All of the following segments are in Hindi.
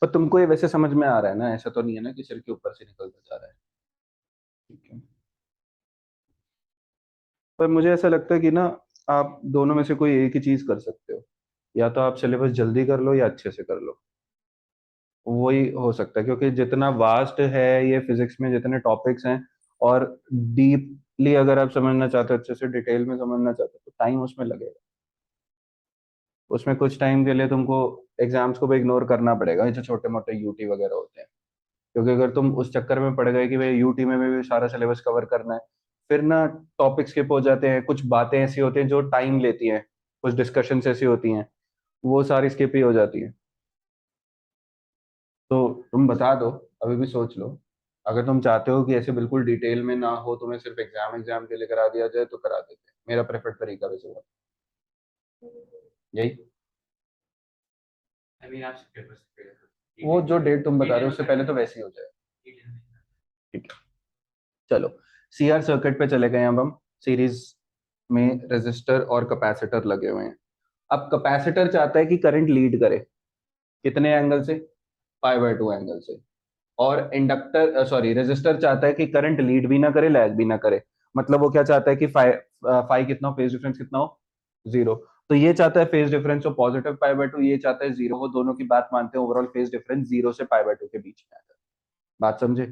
पर तुमको ये वैसे समझ में आ रहा है ना, ऐसा तो नहीं है ना कि सिर के ऊपर से निकलता जा रहा है। ठीक है। पर मुझे ऐसा लगता है कि ना, आप दोनों में से कोई एक ही चीज कर सकते हो। या तो आप सिलेबस जल्दी कर लो या अच्छे से कर लो। वही हो सकता है, क्योंकि जितना वास्ट है ये फिजिक्स में, जितने टॉपिक्स हैं, और डीपली अगर आप समझना चाहते हो, अच्छे से डिटेल में समझना चाहते हो, तो टाइम उसमें लगेगा। उसमें कुछ टाइम के लिए तुमको एग्जाम्स को भी इग्नोर करना पड़ेगा, ये जो छोटे मोटे यूटी वगैरह होते हैं। क्योंकि अगर तुम उस चक्कर में पड़ गए कि भाई यूटी में भी सारा सिलेबस कवर करना है, फिर ना टॉपिक स्किप हो जाते हैं, कुछ बातें ऐसी होती हैं जो टाइम लेती हैं, कुछ डिस्कशंस ऐसी होती हैं, वो सारी स्किप ही हो जाती है। तो तुम बता दो, अभी भी सोच लो। अगर तुम चाहते हो कि ऐसे बिल्कुल डिटेल में ना हो, तुम्हें सिर्फ एग्जाम एग्जाम के लिए करा दिया जाए, तो करा देते हैं। मेरा प्रेफर्ड तरीका वैसे हुआ यही। वो जो डेट तुम बता रहे हो उससे पहले तो वैसे ही हो जाए। ठीक है। चलो, सीआर सर्किट पे चले गए अब हम। सीरीज में रेजिस्टर और कैपेसिटर लगे हुए हैं। अब कैपेसिटर चाहता है कि करंट लीड करे, कितने एंगल से? पाई/2 एंगल से। और इंडक्टर, सॉरी, रेजिस्टर चाहता है कि करंट लीड भी ना करे, लैग भी ना करे। मतलब वो क्या चाहता है कि फाई कितना हो, फेज डिफरेंस कितना हो? जीरो। तो ये चाहता है फेज डिफरेंस हो पॉजिटिव पाई/2, ये चाहता है जीरो। वो दोनों की बात मानते हैं, ओवरऑल फेज डिफरेंस जीरो से पाई/2 के बीच में आता है। बात समझे?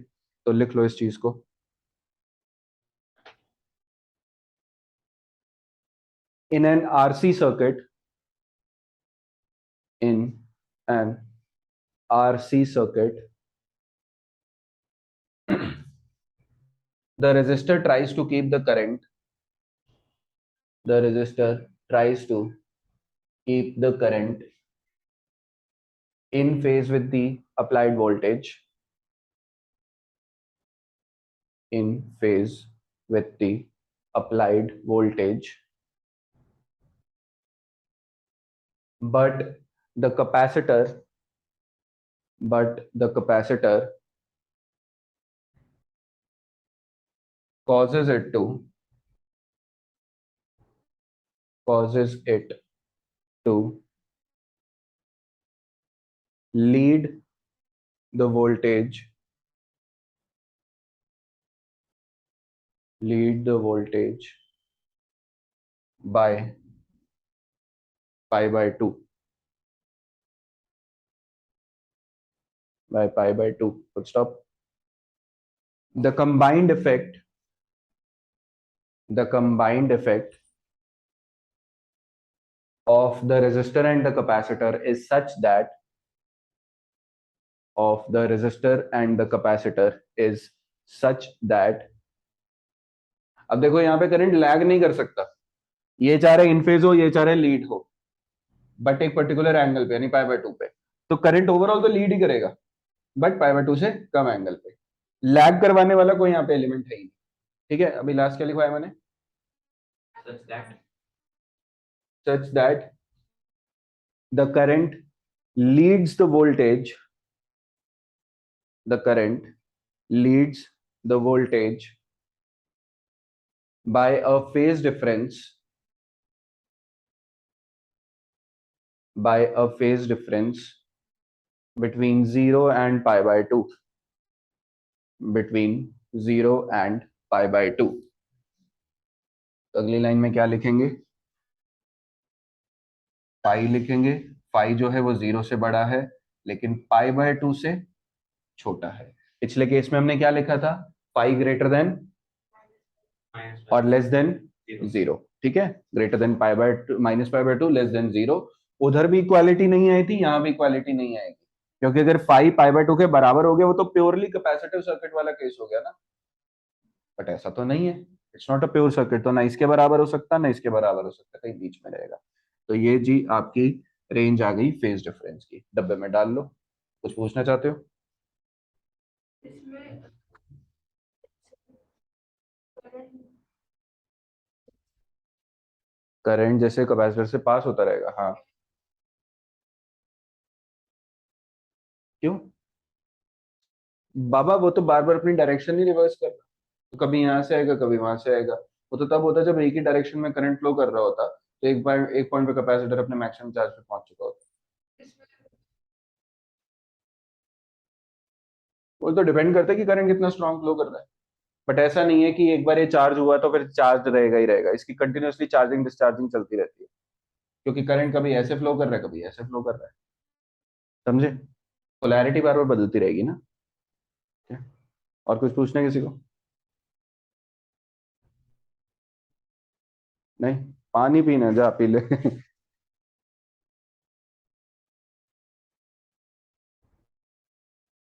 तो लिख लो इस चीज को। In an RC circuit, in an RC circuit, the resistor tries to keep the current, the resistor tries to keep the current in phase with the applied voltage, in phase with the applied voltage, but the capacitor, but the capacitor causes it to causes it to lead the voltage, lead the voltage by pi/2, by pi/2. Full stop. The combined effect, the combined effect of the resistor and the capacitor is such that, of the resistor and the capacitor is such that, अब देखो यहाँ पे करंट लैग नहीं कर सकता। ये चाह रहे इन फेज हो, ये चाह रहे लीड हो, बट एक पर्टिकुलर एंगल पे, यानी पाई/2 पे। तो करंट ओवरऑल तो लीड ही करेगा, बट पाई/2 से कम एंगल पे। लैग करवाने वाला कोई यहाँ पे एलिमेंट है ही नहीं। ठीक है, अभी लास्ट क्या लिखवाया मैंने? Such that the current leads the voltage, the current leads the voltage by a phase difference, by a phase difference between 0 and pi/2, between 0 and pi/2। तो अगली लाइन में क्या लिखेंगे? पाई लिखेंगे। पाई जो है वो 0 से बड़ा है, लेकिन pi/2 से छोटा है। पिछले केस में हमने क्या लिखा था? पाई ग्रेटर देन और लेस देन 0। ठीक है, greater than pi/2, -pi/2, less than 0। उधर भी इक्वालिटी नहीं आई थी, यहां भी इक्वालिटी नहीं आएगी, क्योंकि अगर फाई pi/2 के बराबर हो गया, वो तो प्योरली कैपेसिटिव सर्किट वाला केस हो गया ना। बट ऐसा तो नहीं है, it's not a pure circuit. तो ना इसके बराबर हो सकता, ना इसके बराबर हो सकता, कहीं बीच में रहेगा। तो ये जी आपकी रेंज आ गई फेज डिफरेंस की। डब्बे में डाल लो। कुछ पूछना चाहते हो? करंट जैसे कैपेसिटर से पास होता रहेगा, हाँ। क्यों? बाबा वो तो बार बार अपनी डायरेक्शन ही रिवर्स कर रहा, तो कभी यहाँ से आएगा, कभी वहां से आएगा। वो तो तब होता है जब एक ही डायरेक्शन में करंट फ्लो कर रहा होता, तो एक पॉइंट पे कैपेसिटर अपने मैक्सिमम चार्ज पे पहुंच चुका होता। वो तो डिपेंड करता है कि करंट कितना स्ट्रांग फ्लो कर रहा है। बट ऐसा नहीं है कि एक बार ये चार्ज हुआ तो फिर चार्ज रहेगा ही रहेगा, इसकी कंटिन्यूअसली चार्जिंग डिस्चार्जिंग चलती रहती है, क्योंकि करंट कभी ऐसे फ्लो कर रहा है कभी ऐसे फ्लो कर रहा है। समझे? पोलैरिटी बार बार बदलती रहेगी ना। ठीक है? और कुछ पूछना है किसी को? नहीं? पानी पीना, जा पी ले।